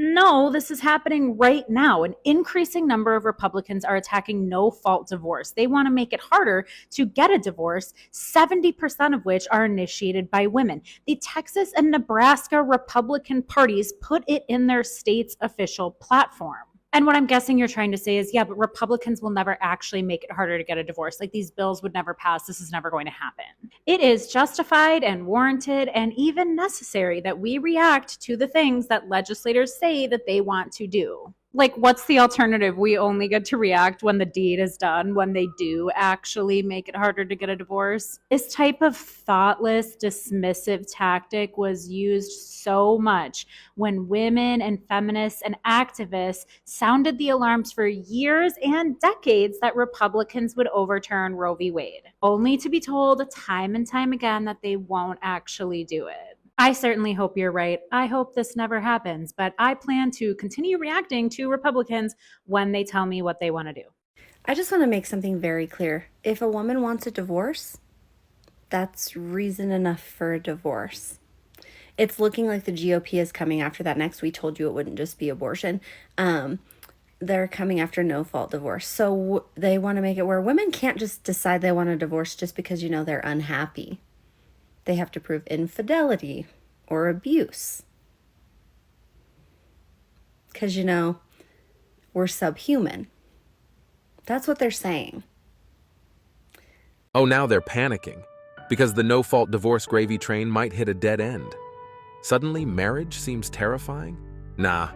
No, this is happening right now. An increasing number of Republicans are attacking no fault divorce. They want to make it harder to get a divorce, 70% of which are initiated by women. The Texas and Nebraska Republican parties put it in their state's official platform. And what I'm guessing you're trying to say is, yeah, but Republicans will never actually make it harder to get a divorce. Like these bills would never pass. This is never going to happen. It is justified and warranted and even necessary that we react to the things that legislators say that they want to do. Like, what's the alternative? We only get to react when the deed is done, when they do actually make it harder to get a divorce. This type of thoughtless, dismissive tactic was used so much when women and feminists and activists sounded the alarms for years and decades that Republicans would overturn Roe v. Wade, only to be told time and time again that they won't actually do it. I certainly hope you're right. I hope this never happens, but I plan to continue reacting to Republicans when they tell me what they want to do. I just want to make something very clear. If a woman wants a divorce, that's reason enough for a divorce. It's looking like the GOP is coming after that next. We told you it wouldn't just be abortion. They're coming after no-fault divorce. So they want to make it where women can't just decide they want a divorce just because, they're unhappy. They have to prove infidelity or abuse. Because, we're subhuman. That's what they're saying. Oh, now they're panicking because the no-fault divorce gravy train might hit a dead end. Suddenly, marriage seems terrifying? Nah,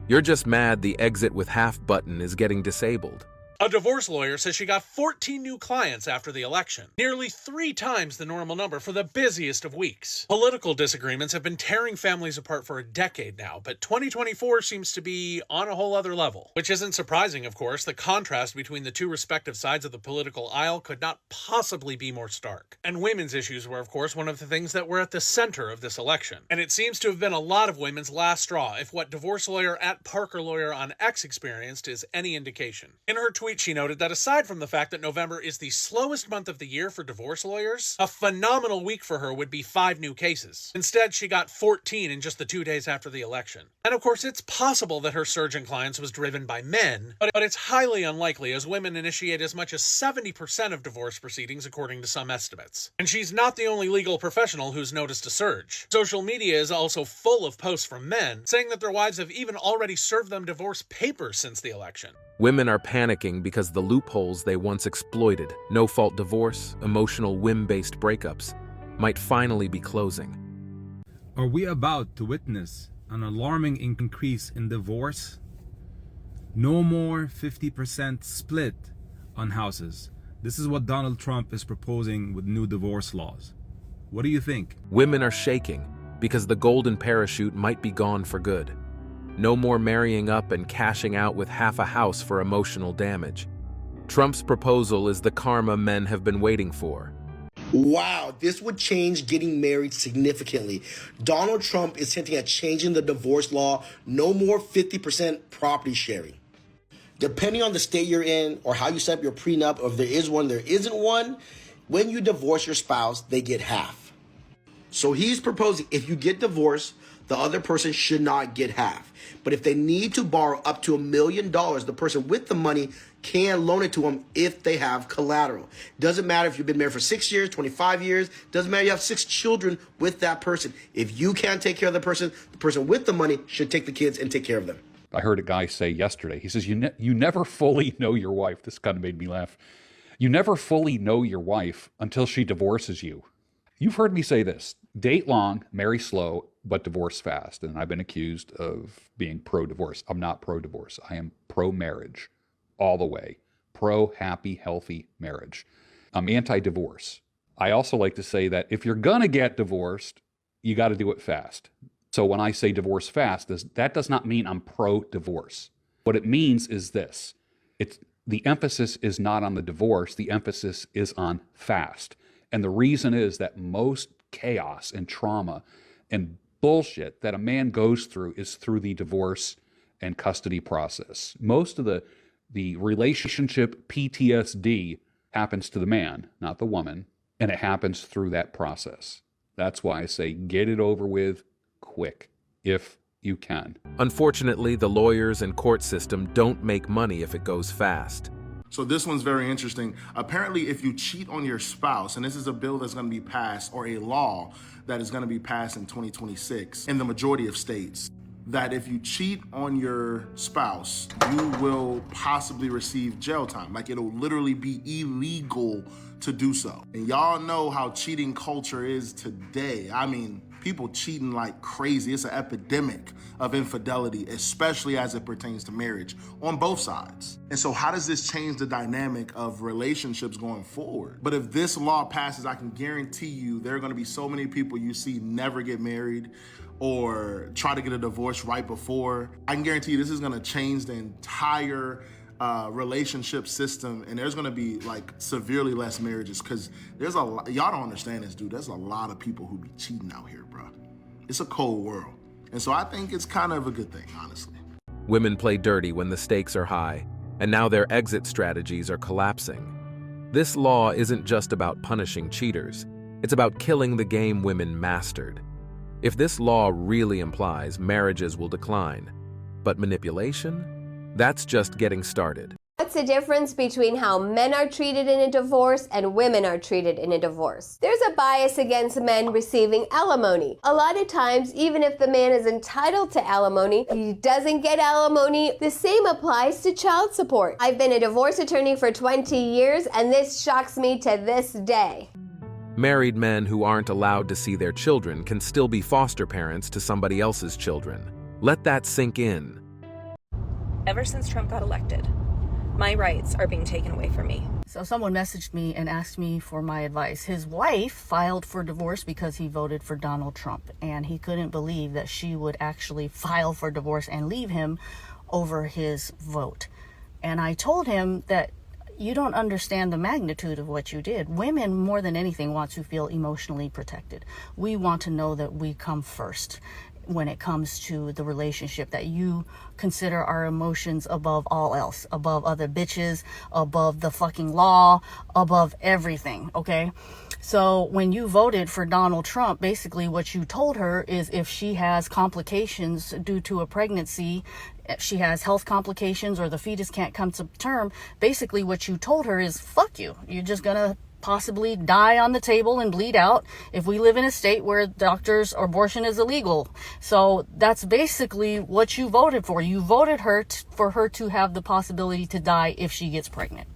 you're just mad the exit with half button is getting disabled. A divorce lawyer says she got 14 new clients after the election, nearly 3 times the normal number for the busiest of weeks. Political disagreements have been tearing families apart for a decade now, but 2024 seems to be on a whole other level. Which isn't surprising, of course. The contrast between the two respective sides of the political aisle could not possibly be more stark. And women's issues were, of course, one of the things that were at the center of this election. And it seems to have been a lot of women's last straw, if what divorce lawyer at Parker Lawyer on X experienced is any indication. In her tweet, she noted that aside from the fact that November is the slowest month of the year for divorce lawyers, a phenomenal week for her would be 5 new cases. Instead, she got 14 in just the 2 days after the election. And of course, it's possible that her surge in clients was driven by men, but it's highly unlikely as women initiate as much as 70% of divorce proceedings according to some estimates. And she's not the only legal professional who's noticed a surge. Social media is also full of posts from men saying that their wives have even already served them divorce papers since the election. Women are panicking because the loopholes they once exploited, no-fault divorce, emotional whim-based breakups, might finally be closing. Are we about to witness an alarming increase in divorce? No more 50% split on houses. This is what Donald Trump is proposing with new divorce laws. What do you think? Women are shaking because the golden parachute might be gone for good. No more marrying up and cashing out with half a house for emotional damage. Trump's proposal is the karma men have been waiting for. Wow, this would change getting married significantly. Donald Trump is hinting at changing the divorce law. No more 50% property sharing. Depending on the state you're in or how you set up your prenup, or if there is one, there isn't one, when you divorce your spouse, they get half. So he's proposing if you get divorced, the other person should not get half. But if they need to borrow up to $1 million, the person with the money can loan it to them if they have collateral. Doesn't matter if you've been married for 6 years, 25 years, doesn't matter if you have 6 children with that person. If you can't take care of the person with the money should take the kids and take care of them. I heard a guy say yesterday, he says, you never fully know your wife. This kind of made me laugh. You never fully know your wife until she divorces you. You've heard me say this, date long, marry slow, but divorce fast. And I've been accused of being pro-divorce. I'm not pro-divorce. I am pro-marriage all the way. Pro-happy, healthy marriage. I'm anti-divorce. I also like to say that if you're going to get divorced, you got to do it fast. So when I say divorce fast, that does not mean I'm pro-divorce. What it means is this. The emphasis is not on the divorce. The emphasis is on fast. And the reason is that most chaos and trauma and bullshit that a man goes through is through the divorce and custody process. Most of the relationship PTSD happens to the man, not the woman, and it happens through that process. That's why I say get it over with quick if you can. Unfortunately, the lawyers and court system don't make money if it goes fast. So this one's very interesting. Apparently, if you cheat on your spouse, and this is a bill that's going to be passed, or a law that is going to be passed in 2026 in the majority of states, that if you cheat on your spouse, you will possibly receive jail time. Like, it'll literally be illegal to do so. And y'all know how cheating culture is today. I mean, people cheating like crazy. It's an epidemic of infidelity, especially as it pertains to marriage on both sides. And so how does this change the dynamic of relationships going forward? But if this law passes, I can guarantee you there are going to be so many people you see never get married or try to get a divorce right before. I can guarantee you this is going to change the entire relationship system, and there's going to be like severely less marriages, because there's a lot, y'all don't understand this, dude. There's a lot of people who be cheating out here, bro. It's a cold world. And so I think it's kind of a good thing, honestly. Women play dirty when the stakes are high, and now their exit strategies are collapsing. This law isn't just about punishing cheaters. It's about killing the game women mastered. If this law really implies marriages will decline, but manipulation? That's just getting started. What's the difference between how men are treated in a divorce and women are treated in a divorce? There's a bias against men receiving alimony. A lot of times, even if the man is entitled to alimony, he doesn't get alimony. The same applies to child support. I've been a divorce attorney for 20 years, and this shocks me to this day. Married men who aren't allowed to see their children can still be foster parents to somebody else's children. Let that sink in. Ever since Trump got elected, my rights are being taken away from me. So someone messaged me and asked me for my advice. His wife filed for divorce because he voted for Donald Trump, and he couldn't believe that she would actually file for divorce and leave him over his vote. And I told him that you don't understand the magnitude of what you did. Women, more than anything, want to feel emotionally protected. We want to know that we come first when it comes to the relationship, that you consider our emotions above all else, above other bitches, above the fucking law, above everything, okay? So when you voted for Donald Trump, basically what you told her is if she has complications due to a pregnancy, if she has health complications or the fetus can't come to term, basically what you told her is, fuck you. You're just gonna possibly die on the table and bleed out if we live in a state where doctors or abortion is illegal. So that's basically what you voted for. You voted for her to have the possibility to die if she gets pregnant.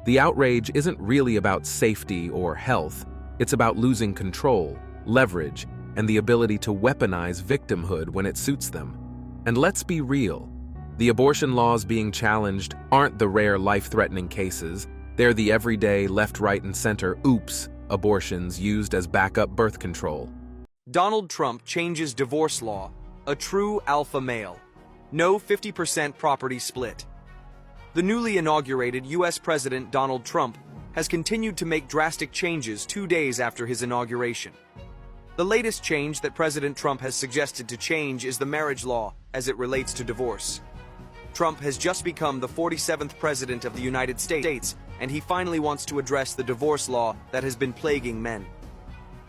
The outrage isn't really about safety or health. It's about losing control, leverage, and the ability to weaponize victimhood when it suits them. And let's be real. The abortion laws being challenged aren't the rare life-threatening cases. They're the everyday left, right, and center oops abortions used as backup birth control. Donald Trump changes divorce law. A true alpha male. No 50% property split. The newly inaugurated U.S. President Donald Trump has continued to make drastic changes 2 days after his inauguration. The latest change that President Trump has suggested to change is the marriage law as it relates to divorce. Trump has just become the 47th president of the United States, and he finally wants to address the divorce law that has been plaguing men.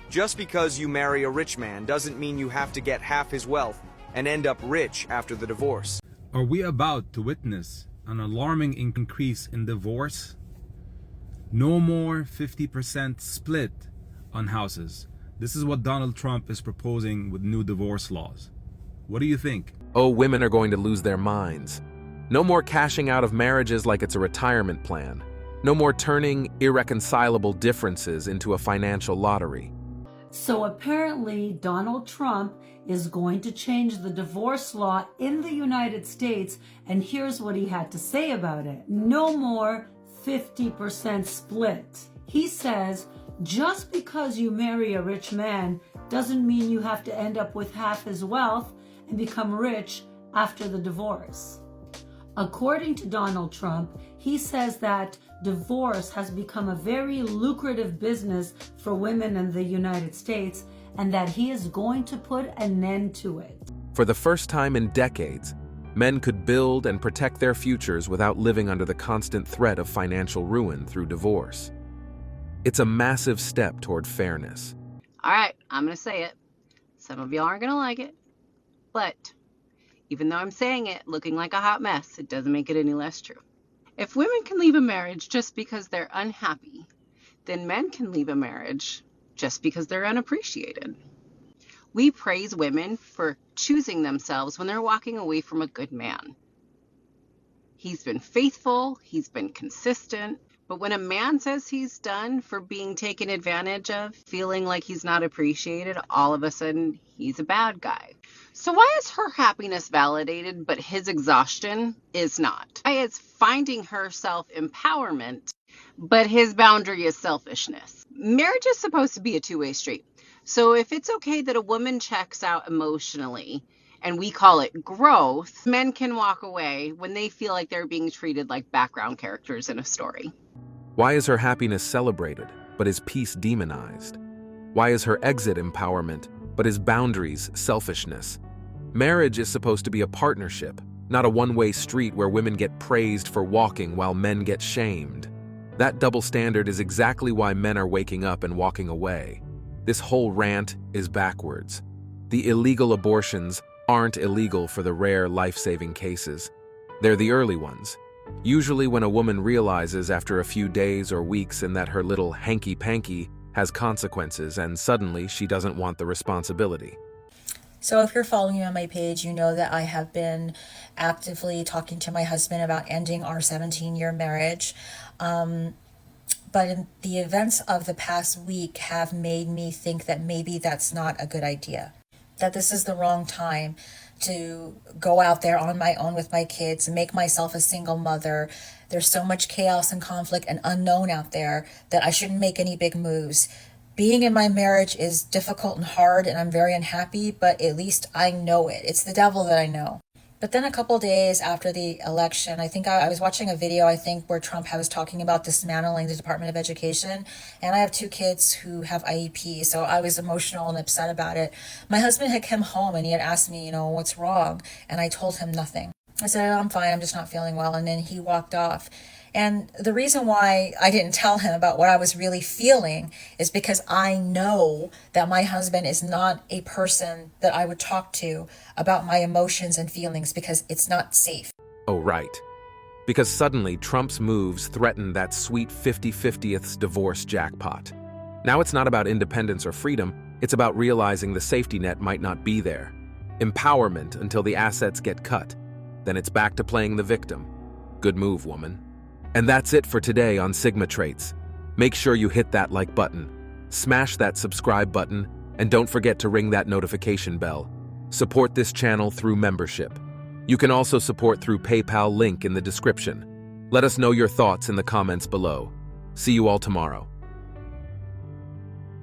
Just because you marry a rich man doesn't mean you have to get half his wealth and end up rich after the divorce. Are we about to witness an alarming increase in divorce? No more 50% split on houses. This is what Donald Trump is proposing with new divorce laws. What do you think? Oh, women are going to lose their minds. No more cashing out of marriages like it's a retirement plan. No more turning irreconcilable differences into a financial lottery. So apparently Donald Trump is going to change the divorce law in the United States, and here's what he had to say about it. No more 50% split. He says, just because you marry a rich man doesn't mean you have to end up with half his wealth and become rich after the divorce. According to Donald Trump, he says that divorce has become a very lucrative business for women in the United States, and that he is going to put an end to it. For the first time in decades, men could build and protect their futures without living under the constant threat of financial ruin through divorce. It's a massive step toward fairness. All right, I'm going to say it. Some of y'all aren't going to like it, But even though I'm saying it looking like a hot mess, it doesn't make it any less true. If women can leave a marriage just because they're unhappy, then men can leave a marriage just because they're unappreciated. We praise women for choosing themselves when they're walking away from a good man. He's been faithful, he's been consistent, but when a man says he's done for being taken advantage of, feeling like he's not appreciated, all of a sudden he's a bad guy. So why is her happiness validated, but his exhaustion is not? Why is finding her self-empowerment, but his boundary is selfishness? Marriage is supposed to be a two-way street. So if it's okay that a woman checks out emotionally, and we call it growth, men can walk away when they feel like they're being treated like background characters in a story. Why is her happiness celebrated, but his peace demonized? Why is her exit empowerment, but his boundaries selfishness? Marriage is supposed to be a partnership, not a one-way street where women get praised for walking while men get shamed. That double standard is exactly why men are waking up and walking away. This whole rant is backwards. The illegal abortions aren't illegal for the rare life-saving cases. They're the early ones. Usually when a woman realizes after a few days or weeks and that her little hanky-panky has consequences and suddenly she doesn't want the responsibility. So if you're following me on my page, you know that I have been actively talking to my husband about ending our 17-year marriage. But the events of the past week have made me think that maybe that's not a good idea. That this is the wrong time to go out there on my own with my kids and make myself a single mother. There's so much chaos and conflict and unknown out there that I shouldn't make any big moves. Being in my marriage is difficult and hard, and I'm very unhappy, but at least I know it. It's the devil that I know. But then a couple days after the election, I think I was watching a video, where Trump was talking about dismantling the Department of Education. And I have 2 kids who have IEP, so I was emotional and upset about it. My husband had come home and he had asked me, what's wrong? And I told him nothing. I said, I'm fine, I'm just not feeling well. And then he walked off. And the reason why I didn't tell him about what I was really feeling is because I know that my husband is not a person that I would talk to about my emotions and feelings because it's not safe. Oh, right. Because suddenly Trump's moves threaten that sweet 50/50th divorce jackpot. Now it's not about independence or freedom, it's about realizing the safety net might not be there. Empowerment until the assets get cut. Then it's back to playing the victim. Good move, woman. And that's it for today on Sigma Traits. Make sure you hit that like button, smash that subscribe button, and don't forget to ring that notification bell. Support this channel through membership. You can also support through PayPal, link in the description. Let us know your thoughts in the comments below. See you all tomorrow.